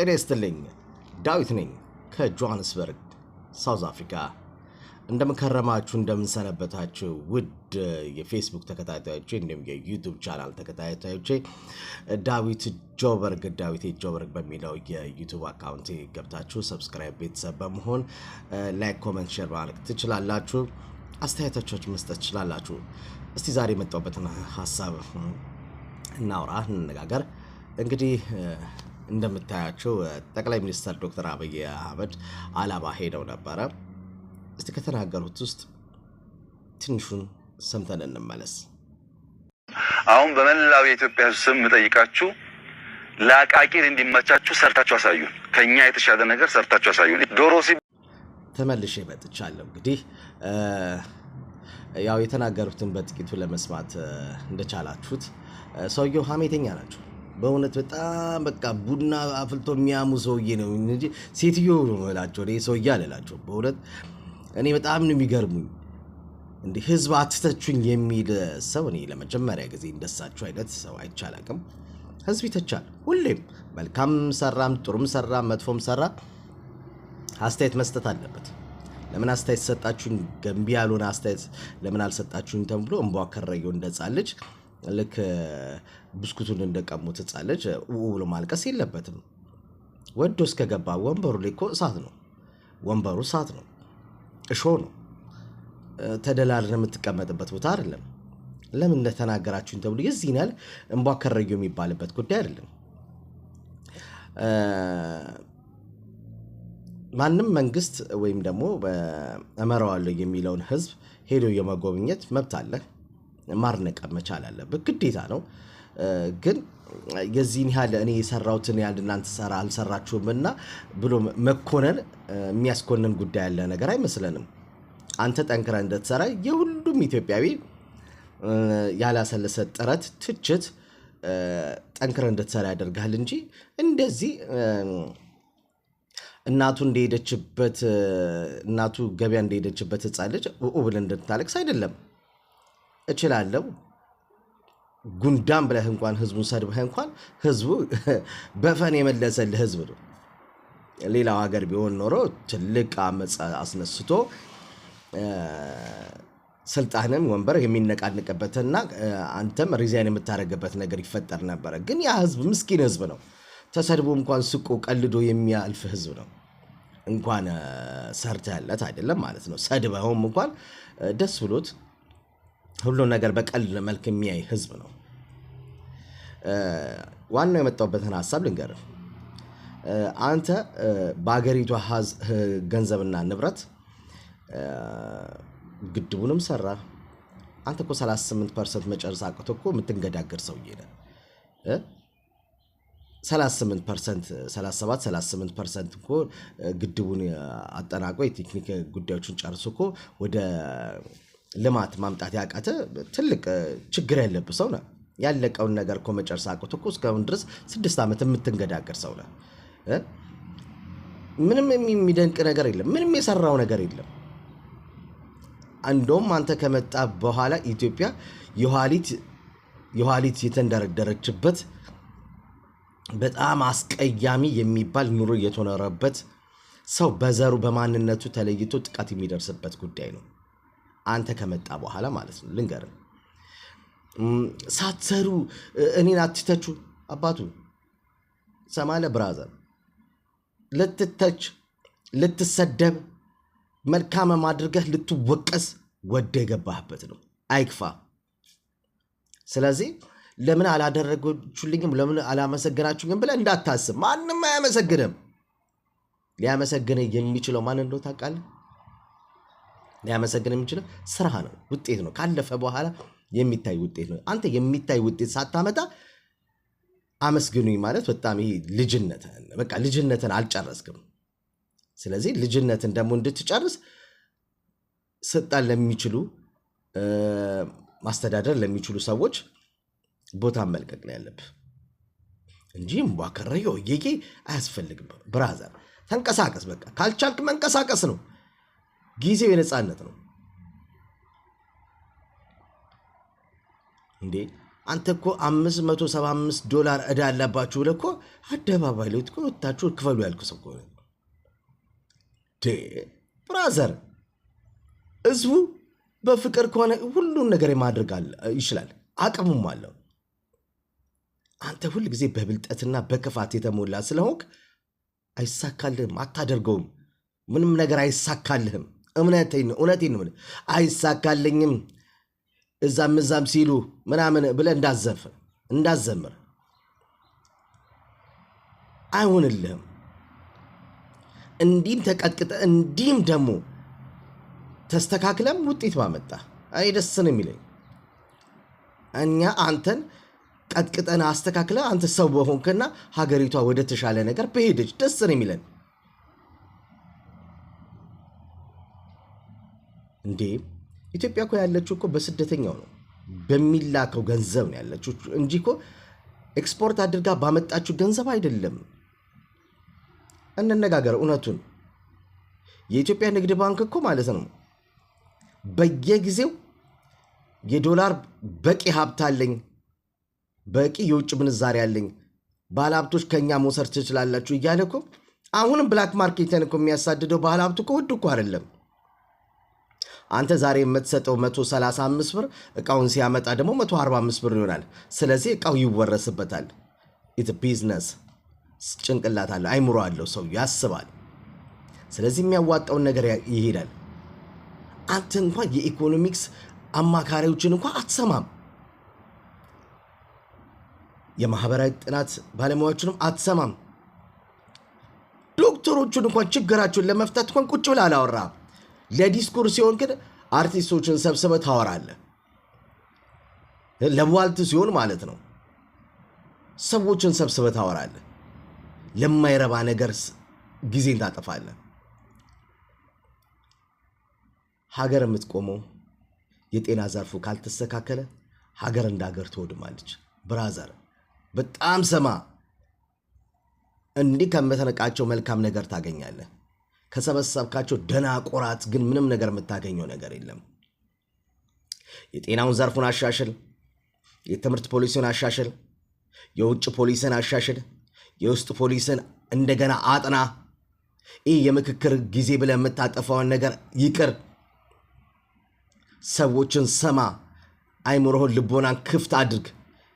ጤና ይስጥልኝ ዳዊት ነኝ ከጆሃንስበርግ ሳውዝ አፍሪካ እንደምከረማችሁ እንደምንሰነበታችሁ ውድ የፌስቡክ ተከታታዮቼ እንደም የዩቲዩብ ቻናል ተከታታዮቼ ዳዊት ጆበርግ በሚለው የዩቲዩብ አካውንቴ ገብታችሁ ሰብስክራይብ ቤተሰብ በመሆን ላይክ ኮሜንት ሼር ማድረግ ትችላላችሁ አስተያየቶቻችሁን መስጠት ትችላላችሁ እስቲ ዛሬ መጣሁበትን ሐሳብ እናውራ እንነጋገር እንግዲህ እንደምታያቸው ጠቅላይ ሚኒስትር ዶክተር አብይ አህመድ አላባ ሄደው ነበር እስቲ ከተናገሩት ውስጥ ትንሹን ሰምተን እንመለስ አሁን በመላው የኢትዮጵያ ስም መጠይቃችሁ ለአቃቂር እንዲመቻችሁ ሰርታችሁ አሳዩን ከኛ የተሻለ ነገር ሰርታችሁ አሳዩን ዶሮሲ ተመልሼ መጥቻለሁ እንግዲህ ያው የተናገሩትን በጥቂቱ ለመስማት እንደቻላችሁት ሰውየው ሀሜተኛ ናቸው በእውነት በጣም በቃ ቡና አፍልቶ የሚያሙ ሰውዬ ነው እንጂ ሴትዮ ነው እላቸው እኔ ሰውዬ አልላቸው በእውነት እኔ በጣም ነው የሚገርሙኝ እንዴ ህዝብ አትተቹኝ የሚል ሰው እኔ ለመጀመሪያ ጊዜ እንደሳቸው አይነት ሰው አይቻላቅም ህዝብ ይተቻል ሁሌም መልካም ሰራም ጥሩም ሰራ መጥፎም ሰራ አስተያየት መስጠት አለበት ለምን አስተያየት ሰጣችሁኝ ገንቢ ያሉን አስተያየት ለምን አልሰጣችሁኝ ተብሎ እንቧከረየው እንደጻለች ለክ ብስኩቱን እንደቀሙት ጻለች ብሎ ማልቀስ የለበትም ወዶ እስከገባ ወንበሩ ላይ እኮ እሳት ነው ወንበሩ እሳት ነው እሾ ነው ተደላልነ የምትቀመጥበት ቦታ አይደለም ለምን እንደተናገራችሁኝ ተብሎ የዚህናል እንቧከረየው የሚባልበት ጉዳይ አይደለም ማንም መንግስት ወይም ደግሞ በአመራዋለሁ የሚለውን ህዝብ ሄዶ የመጎብኘት መብት አለ ማርነቅ መቻል አለበት ግዴታ ነው ግን የዚህን ያህል እኔ የሰራውትን ያህል እናንተ ሰራ አልሰራችሁምና ብሎ መኮነን የሚያስኮነን ጉዳይ ያለ ነገር አይመስለንም አንተ ጠንክራ እንደተሰራ የሁሉም ኢትዮጵያዊ ያላሰለሰ ጥረት ትችት ጠንክራ እንደተሰራ ያደርጋል እንጂ እንደዚህ እናቱ እንደሄደችበት እናቱ ገበያ እንደሄደችበት ጻለች ብለ እንደታለቅስ አይደለም እችላለሁ ጉንዳም ብለህ እንኳን ህዝቡን ሰድበህ እንኳን ህዝቡ በፈን የመለሰልህ ህዝብ ነው ሌላው ሀገር ቢሆን ኖሮ ትልቅ አመጽ አስነስቶ ስልጣንም ወንበር የሚነቃንቀበትና አንተም ሪዛይን የምታረጋበት ነገር ይፈጠር ነበር ግን ያ ህዝብ ምስኪን ህዝብ ነው ተሰድቦ እንኳን ስቆ ቀልዶ የሚያልፍ ህዝብ ነው እንኳን ሰርተ ያለት አይደለም ማለት ነው ሰድበውም እንኳን ደስ ብሎት ሁሉ ነገር በቀልድ መልክ የሚያይ ህዝብ ነው ዋናው የመጣውበትን ሐሳብ ልንገር አንተ በአገሪቷ ገንዘብና ንብረት ግድቡንም ሰራ አንተ እኮ 38% መጨረስ አቅቶ እኮ የምትንገዳገር ሰውዬ ነህ 38% እኮ ግድቡን አጠናቆ የቴክኒክ ጉዳዮችን ጨርሶ እኮ ወደ ልማት ማምጣት ያቃተ ትልቅ ችግር ያለበት ሰው ነው ያለቀውን ነገር እኮ መጨረስ አቅቶ እኮ እስካሁን ድረስ 6 ዓመት የምትንገዳገር ሰው ነው ምንም የሚደንቅ ነገር የለም ምንም የሰራው ነገር የለም እንደውም አንተ ከመጣ በኋላ ኢትዮጵያ የኋሊት የተንደረደረችበት በጣም አስቀያሚ የሚባል ኑሮ የተኖረበት ሰው በዘሩ በማንነቱ ተለይቶ ጥቃት የሚደርስበት ጉዳይ ነው አንተ ከመጣ በኋላ ማለት ነው ልንገር ሳትሰሩ እኔን አትተቹ አባቱ ሰማለ ብራዘር ልትተች ልትሰደብ መልካም ማድረግህ ልትወቀስ ወደ የገባህበት ነው አይክፋ ስለዚህ ለምን አላደረጋችሁልኝም ለምን አላመሰገናችሁኝም ብለ እንዳታስብ ማንንም አያመሰግንም ሊያመሰግነ የሚችለው ማን እንደው ታውቃለህ ሊያመሰግን የሚችለው ስራ ነው ውጤት ነው ካለፈ በኋላ የሚታይ ውጤት ነው አንተ የሚታይ ውጤት ሳታመጣ አመስግኑኝ ማለት በጣም ይሄ ልጅነትን አልጨረስክም ስለዚህ ልጅነትን ደግሞ እንድትጨርስ ስልጣን ለሚችሉ ማስተዳደር ለሚችሉ ሰዎች ቦታ መልቀቅ ነው ያለብህ እንጂ እንቧከረየው ይሄ አያስፈልግም ብራዘር ተንቀሳቀስ በቃ ካልቻልክ መንቀሳቀስ ነው ጊዜው የነጻነት ነው እንዴ አንተ እኮ $575 ዕዳ አለባችሁ ብለህ እኮ አደባባይ ላይ እኮ ወጣችሁ ክፈሉ ያልኩ ሰው እኮ ብራዘር። ህዝቡ በፍቅር ከሆነ ሁሉን ነገር ማድረግ ይችላል፣ አቅሙም አለው። አንተ ሁል ጊዜ በብልጠትና በክፋት የተሞላ ስለሆንክ አይሳካልህም፣ አታደርገውም። ምንም ነገር አይሳካልህም። እውነቴን ነው አይሳካልኝም እዛም ሲሉ ምናምን ብለህ እንዳዘምር አይሆንልህም። እንዲህም ተቀጥቅጠ እንዲህም ደግሞ ተስተካክለም ውጤት ባመጣ አይ ደስ ነው የሚለኝ። እኛ አንተን ቀጥቅጠን አስተካክለ አንተ ሰው በሆንክና ሀገሪቷ ወደ ተሻለ ነገር በሄደች ደስ ነው የሚለን። እንዴ ኢትዮጵያ እኮ ያለችው እኮ በስደተኛው ነው፣ በሚላከው ገንዘብ ነው ያለችው እንጂ እኮ ኤክስፖርት አድርጋ ባመጣችው ገንዘብ አይደለም። እንነጋገር እውነቱን። የኢትዮጵያ ንግድ ባንክ እኮ ማለት ነው በየጊዜው የዶላር በቂ ሀብት አለኝ፣ በቂ የውጭ ምንዛሪ አለኝ፣ ባለሀብቶች ከኛ መውሰድ ትችላላችሁ እያለ እኮ አሁንም ብላክ ማርኬትን እኮ የሚያሳድደው ባለሀብቱ እኮ ውድ እኮ አይደለም። አንተ ዛሬ የምትሰጠው 135 ብር እቃውን ሲያመጣ ደግሞ 145 ብር ይሆናል። ስለዚህ እቃው ይወረስበታል። ኢት ቢዝነስ ጭንቅላት አለው፣ አይምሮ አለው፣ ሰው ያስባል። ስለዚህ የሚያዋጣውን ነገር ይሄዳል። አንተ እንኳን የኢኮኖሚክስ አማካሪዎችን እንኳን አትሰማም። የማህበራዊ ጥናት ባለሙያዎችንም አትሰማም። ዶክተሮቹን እንኳን ችግራቸውን ለመፍታት እንኳን ቁጭ ብለህ አላወራም። ለዲስኩር ሲሆን ግን አርቲስቶችን ሰብስበህ ታወራለህ። ለቧልት ሲሆን ማለት ነው ሰዎችን ሰብስበህ ታወራለህ። ለማይረባ ነገር ጊዜን ታጠፋለህ። ሀገር የምትቆመው የጤና ዘርፉ ካልተስተካከለ ሀገር እንደ ሀገር ትወድማለች። ብራዘር በጣም ሰማ። እንዲህ ከምትነቃቸው መልካም ነገር ታገኛለህ። ከሰበሰብካቸው ደናቆራት ግን ምንም ነገር የምታገኘው ነገር የለም። የጤናውን ዘርፉን አሻሽል፣ የትምህርት ፖሊሲን አሻሽል፣ የውጭ ፖሊስን አሻሽል፣ የውስጥ ፖሊስን እንደገና አጥና። ይህ የምክክር ጊዜ ብለህ የምታጠፋውን ነገር ይቅር። ሰዎችን ሰማ፣ አይምሮህን ልቦናን ክፍት አድርግ።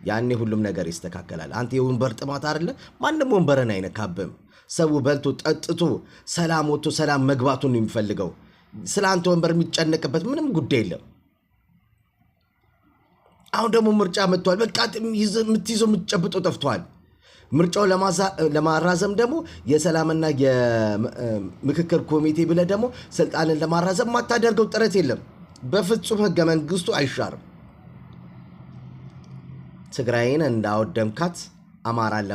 ያኔ ሁሉም ነገር ይስተካከላል። አንተ የወንበር ጥማት አይደለ? ማንም ወንበርን አይነካብም። ሰው በልቶ ጠጥቶ ሰላም ወጥቶ ሰላም መግባቱን ነው የሚፈልገው። ስለ አንተ ወንበር የሚጨነቅበት ምንም ጉዳይ የለም። አሁን ደግሞ ምርጫ መጥቷል። በቃ የምትይዘው የምትጨብጠው ጠፍቷል። ምርጫው ለማራዘም ደግሞ የሰላምና የምክክር ኮሚቴ ብለህ ደግሞ ስልጣንን ለማራዘም ማታደርገው ጥረት የለም። በፍጹም ህገ መንግስቱ አይሻርም። ትግራይን እንዳወደምካት አማራን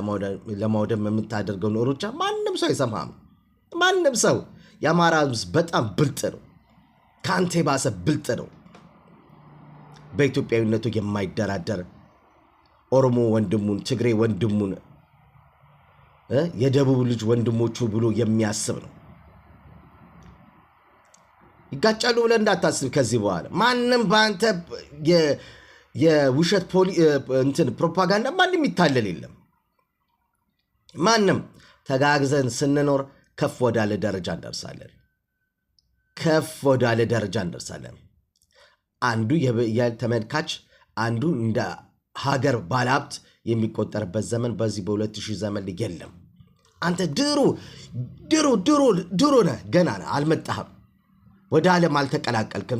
ለማውደም የምታደርገውን ሩጫ ማንም ሰው አይሰማም። ማንም ሰው የአማራ ህዝብ በጣም ብልጥ ነው፣ ከአንተ የባሰ ብልጥ ነው። በኢትዮጵያዊነቱ የማይደራደር ኦሮሞ ወንድሙን፣ ትግሬ ወንድሙን፣ የደቡብ ልጅ ወንድሞቹ ብሎ የሚያስብ ነው። ይጋጫሉ ብለህ እንዳታስብ። ከዚህ በኋላ ማንም በአንተ የውሸት ፕሮፓጋንዳ ማንም ይታለል የለም። ማንም ተጋግዘን ስንኖር ከፍ ወዳለ ደረጃ እንደርሳለን። ከፍ ወዳለ ደረጃ እንደርሳለን። አንዱ ተመልካች፣ አንዱ እንደ ሀገር ባለሀብት የሚቆጠርበት ዘመን በዚህ በ2000 ዘመን የለም። አንተ ድሮ ነህ፣ ገና ነህ፣ አልመጣህም። ወደ ዓለም አልተቀላቀልክም።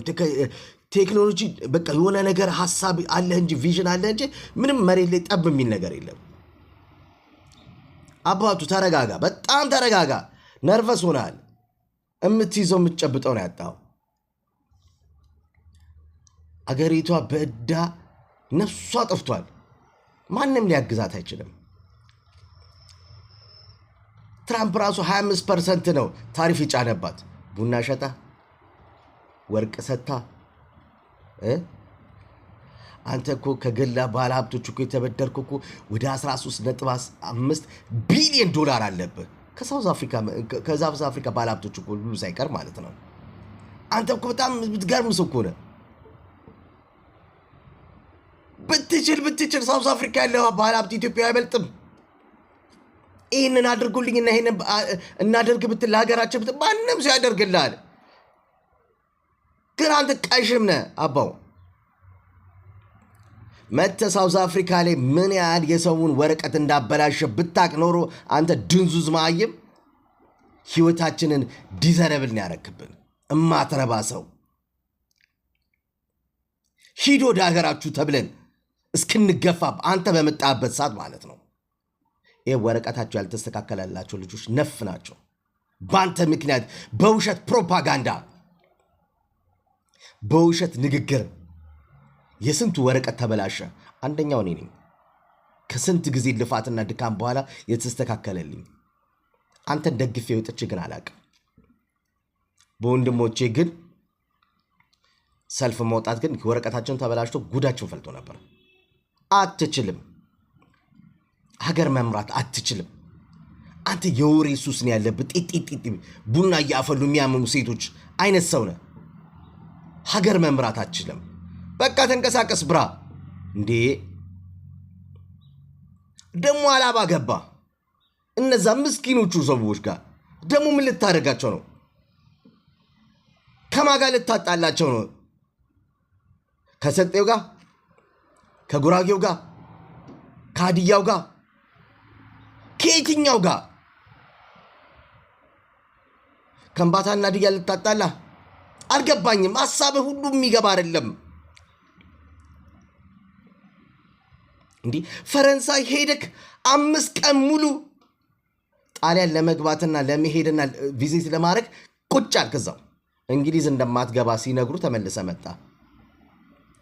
ቴክኖሎጂ በቃ የሆነ ነገር ሐሳብ አለህ እንጂ ቪዥን አለህ እንጂ ምንም መሬት ላይ ጠብ የሚል ነገር የለም። አባቱ ተረጋጋ፣ በጣም ተረጋጋ። ነርቨስ ሆናል። የምትይዘው የምትጨብጠው ነው ያጣው። አገሪቷ በዕዳ ነፍሷ ጠፍቷል። ማንም ሊያግዛት አይችልም። ትራምፕ ራሱ 25% ነው ታሪፍ ይጫነባት። ቡና ሸጣ፣ ወርቅ ሰታ። አንተ እኮ ከገላ ባለ ሀብቶች እኮ የተበደርክ እኮ ወደ 13.5 ቢሊዮን ዶላር አለብህ ከሳውዝ አፍሪካ ባለ ሀብቶች እኮ ሁሉ ሳይቀር ማለት ነው። አንተ እኮ በጣም የምትገርም ሰው እኮ ነህ። ብትችል ሳውዝ አፍሪካ ያለው ባለሀብት ኢትዮጵያ አይበልጥም። ይህንን አድርጉልኝና ይህንን እናደርግ ብትል ለሀገራችን ብትል ማንም ሰው ያደርግልሃል። ግን አንተ ቀሽም ነህ አባው። መጥተህ ሳውዝ አፍሪካ ላይ ምን ያህል የሰውን ወረቀት እንዳበላሸ ብታቅ ኖሮ አንተ ድንዙዝ ማይም ህይወታችንን ዲዘረብልን ያረክብን እማትረባ ሰው። ሂዶ ወደ ሀገራችሁ ተብለን እስክንገፋ አንተ በመጣበት ሰዓት ማለት ነው። ይህ ወረቀታቸው ያልተስተካከለላቸው ልጆች ነፍ ናቸው። በአንተ ምክንያት በውሸት ፕሮፓጋንዳ፣ በውሸት ንግግር የስንቱ ወረቀት ተበላሸ። አንደኛው እኔ ነኝ። ከስንት ጊዜ ልፋትና ድካም በኋላ የተስተካከለልኝ። አንተን ደግፌ ወጥቼ ግን አላቅም። በወንድሞቼ ግን ሰልፍ መውጣት ግን ወረቀታቸውን ተበላሽቶ ጉዳቸውን ፈልቶ ነበር። አትችልም፣ ሀገር መምራት አትችልም። አንተ የወሬ ሱስ ነው ያለብህ። ጢጢጢ ቡና እያፈሉ የሚያመሙ ሴቶች አይነት ሰው ነህ። ሀገር መምራት አትችልም። በቃ ተንቀሳቀስ ብራ። እንዴ ደሞ አላባ ገባ እነዛ ምስኪኖቹ ሰዎች ጋር ደሞ ምን ልታደርጋቸው ነው? ከማጋ ልታጣላቸው ነው? ከሰጤው ጋር፣ ከጉራጌው ጋር፣ ከሀዲያው ጋር፣ ከየትኛው ጋር? ከምባታና ሀዲያ ልታጣላ? አልገባኝም። ሐሳብህ ሁሉ የሚገባ አይደለም። እንዲህ ፈረንሳይ ሄደክ 5 ቀን ሙሉ ጣሊያን ለመግባትና ለመሄድና ቪዚት ለማድረግ ቁጭ አልከዛው። እንግሊዝ እንደማትገባ ሲነግሩ ተመልሰ መጣ።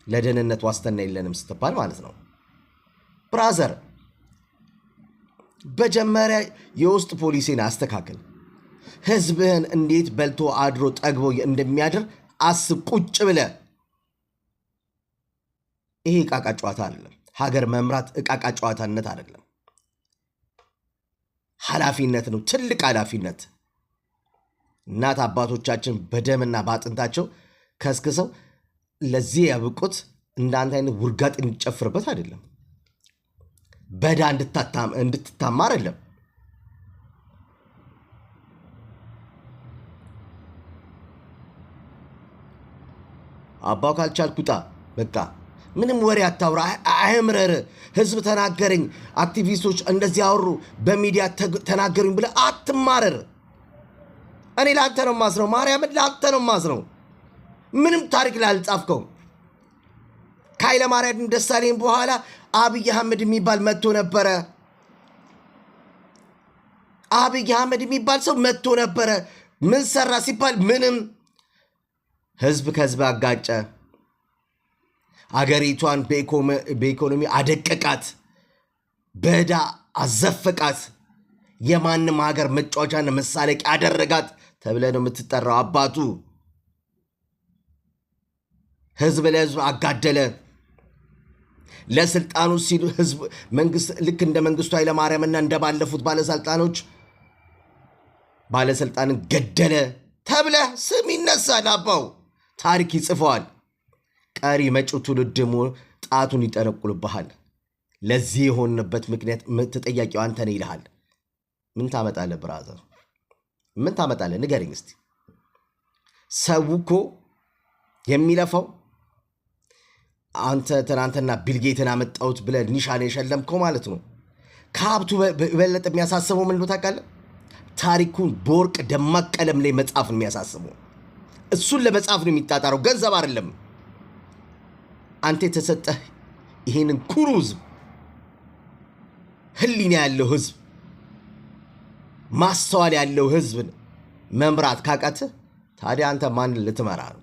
ለደህንነት ዋስትና የለንም ስትባል ማለት ነው። ብራዘር በመጀመሪያ የውስጥ ፖሊሲን አስተካክል። ህዝብህን እንዴት በልቶ አድሮ ጠግቦ እንደሚያድር አስብ ቁጭ ብለ። ይሄ ዕቃቃ ጨዋታ አይደለም። ሀገር መምራት ዕቃቃ ጨዋታነት አይደለም። ኃላፊነት ነው፣ ትልቅ ኃላፊነት። እናት አባቶቻችን በደምና ባጥንታቸው ከስክሰው ለዚህ ያብቁት እንዳንተ አይነት ውርጋጥ እንጨፍርበት አይደለም። በዳ እንድትታማ አይደለም። አባው ካልቻልኩታ በቃ ምንም ወሬ አታውራ፣ አያምረር። ህዝብ ተናገረኝ፣ አክቲቪስቶች እንደዚህ አወሩ፣ በሚዲያ ተናገሩኝ ብለህ አትማረር። እኔ ለአንተ ነው ማዝነው፣ ማርያምን ለአንተ ነው ማዝነው። ምንም ታሪክ ላልጻፍከው። ከኃይለ ማርያም ደሳለኝ በኋላ አብይ አህመድ የሚባል መጥቶ ነበረ። አብይ አህመድ የሚባል ሰው መጥቶ ነበረ። ምን ሰራ ሲባል ምንም። ህዝብ ከህዝብ አጋጨ። አገሪቷን በኢኮኖሚ አደቀቃት፣ በዕዳ አዘፈቃት፣ የማንም ሀገር መጫወቻና መሳለቂያ አደረጋት ተብለ ነው የምትጠራው። አባቱ ህዝብ ለህዝብ አጋደለ። ለስልጣኑ ሲሉ ህዝብ መንግስት ልክ እንደ መንግስቱ ኃይለማርያምና እንደባለፉት ባለስልጣንን ገደለ ተብለ ስም ይነሳል። አባው ታሪክ ይጽፈዋል። ቀሪ መጪው ትውልድ ደግሞ ጣቱን ይጠነቁልብሃል። ለዚህ የሆንበት ምክንያት ተጠያቂው አንተ ነህ ይልሃል። ምን ታመጣለህ ብራዘር? ምን ታመጣለህ? ንገረኝ እስቲ። ሰው እኮ የሚለፋው አንተ ትናንትና ቢልጌትን አመጣሁት ብለህ ኒሻን የሸለምከው ማለት ነው። ከሀብቱ በለጠ የሚያሳስበው ምን ታውቃለህ? ታሪኩን በወርቅ ደማቅ ቀለም ላይ መጻፍ ነው የሚያሳስበው። እሱን ለመጻፍ ነው የሚጣጣረው፣ ገንዘብ አይደለም። አንተ የተሰጠህ ይሄንን ኩሩ ህዝብ፣ ህሊና ያለው ህዝብ፣ ማስተዋል ያለው ህዝብ መምራት ካቃተህ ታዲያ አንተ ማን ልትመራ ነው?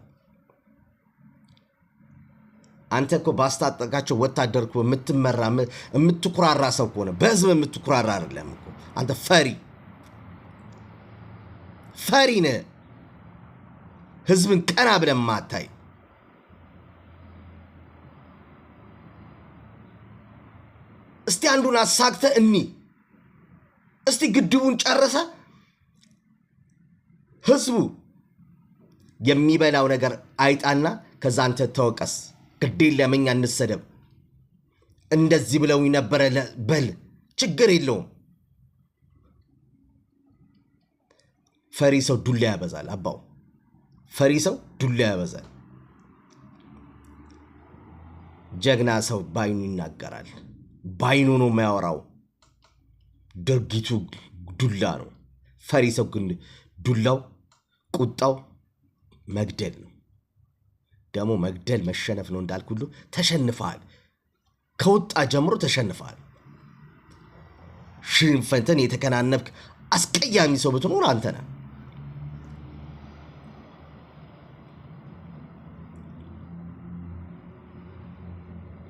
አንተ እኮ ባስታጠቃቸው ወታደር እኮ የምትመራ የምትኩራራ ሰው እኮ ነው። በህዝብ የምትኩራራ አይደለም እኮ አንተ ፈሪ ነህ። ህዝብን ቀና ብለን ማታይ። እስቲ አንዱን አሳክተ እስቲ ግድቡን ጨረሰ። ህዝቡ የሚበላው ነገር አይጣና ከዛ አንተ ተወቀስ። ግዴን ለመኛ እንሰደብ። እንደዚህ ብለው ነበር በል ችግር የለውም። ፈሪ ሰው ዱላ ያበዛል አባው። ፈሪ ሰው ዱላ ያበዛል። ጀግና ሰው ባይኑ ይናገራል። ባይኑ ነው የሚያወራው። ድርጊቱ ዱላ ነው። ፈሪ ሰው ግን ዱላው ቁጣው መግደል ነው። ደግሞ መግደል መሸነፍ ነው እንዳልኩ ሁሉ ተሸንፈሃል። ከወጣ ጀምሮ ተሸንፈሃል። ሽንፈትን የተከናነብክ አስቀያሚ ሰው ብትኖር አንተ ነህ።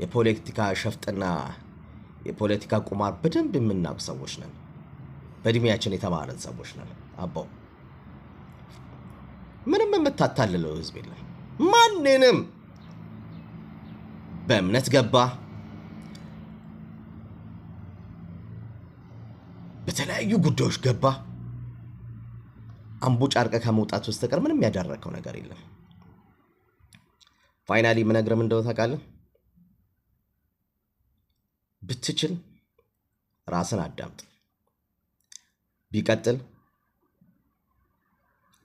የፖለቲካ ሸፍጥና የፖለቲካ ቁማር በደንብ የምናውቅ ሰዎች ነን። በእድሜያችን የተማረን ሰዎች ነን አባው። ምንም የምታታልለው ህዝብ የለም። ማንንም በእምነት ገባ በተለያዩ ጉዳዮች ገባ አምቦ ጫርቀ ከመውጣት በስተቀር ምንም ያደረከው ነገር የለም። ፋይናሊ ምነግርም እንደው ታውቃለህ፣ ብትችል ራስን አዳምጥ። ቢቀጥል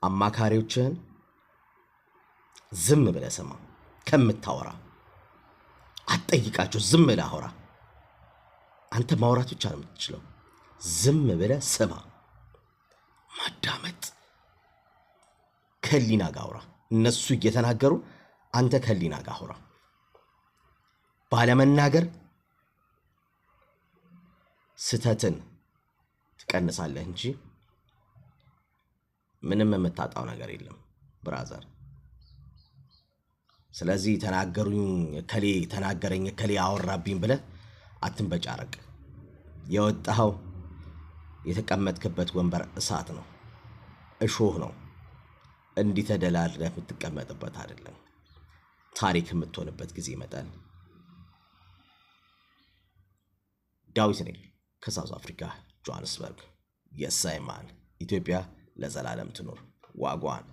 አማካሪዎችህን ዝም ብለህ ስማ። ከምታወራ አትጠይቃቸው፣ ዝም ብለህ አውራ። አንተ ማውራት ብቻ ነው የምትችለው። ዝም ብለህ ስማ። ማዳመጥ። ከሊና ጋር አውራ። እነሱ እየተናገሩ አንተ ከሊና ጋር አውራ። ባለመናገር ስተትን ትቀንሳለህ እንጂ ምንም የምታጣው ነገር የለም ብራዘር። ስለዚህ ተናገሩኝ ከሌ ተናገረኝ ከሌ አወራብኝ ብለህ አትንበጫረቅ። የወጣው የተቀመጥክበት ወንበር እሳት ነው፣ እሾህ ነው። እንዲህ ተደላድለህ የምትቀመጥበት አይደለም። ታሪክ የምትሆንበት ጊዜ ይመጣል። ዳዊት ነኝ ከሳውዝ አፍሪካ ጆሃንስበርግ። የሳይማን ኢትዮጵያ ለዘላለም ትኑር። ዋጓን